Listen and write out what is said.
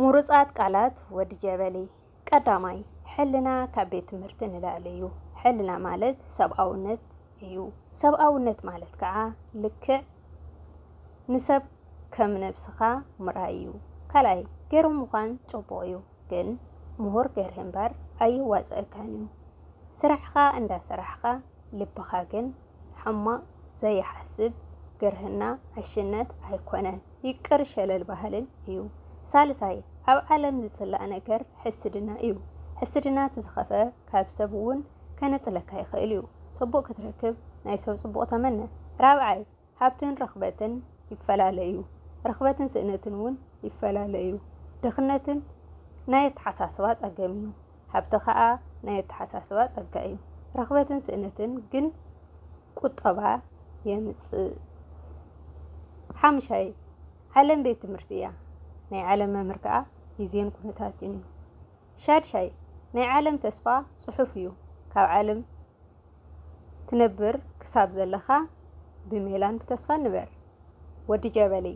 ምሩፃት ቃላት ወዲ ጀበሊ ቀዳማይ ሕልና ካብ ቤት ትምህርቲ ንላዕሊ እዩ። ሕልና ማለት ሰብኣውነት እዩ። ሰብኣውነት ማለት ከዓ ልክዕ ንሰብ ከም ነፍስኻ ምርኣይ እዩ። ካልኣይ ገይሩ ምዃን ፅቡቅ እዩ፣ ግን ምሁር ገይርህ እምበር ኣይዋፅአካን እዩ። ስራሕኻ እንዳሰራሕኻ ልብኻ ግን ሕማቕ ዘይሓስብ ግርህና ዕሽነት ኣይኮነን ይቅር ሸለል ባህልን እዩ። ሳልሳይ ኣብ ዓለም ዝፅላእ ነገር ሕስድና እዩ። ሕስድና ተዝኸፈ ካብ ሰብ እውን ከነፅለካ ይኽእል እዩ። ፅቡቅ ክትረክብ ናይ ሰብ ፅቡቅ ተመነ። ራብዓይ ሃብትን ረኽበትን ይፈላለዩ። ረኽበትን ስእነትን እውን ይፈላለዩ። ድኽነትን ናይ ኣተሓሳስባ ፀገም እዩ። ሃብቲ ከዓ ናይ ኣተሓሳስባ ፀጋ እዩ። ረኽበትን ስእነትን ግን ቁጠባ የምፅእ። ሓምሻይ ዓለም ቤት ትምህርቲ እያ፣ ናይ ዓለም መምህር ከዓ ግዜን ኩነታትን እዩ። ሻድሻይ ናይ ዓለም ተስፋ ፅሑፍ እዩ። ካብ ዓለም ትነብር ክሳብ ዘለኻ ብሜላን ብተስፋ ንበር። ወዲ ጀበሊ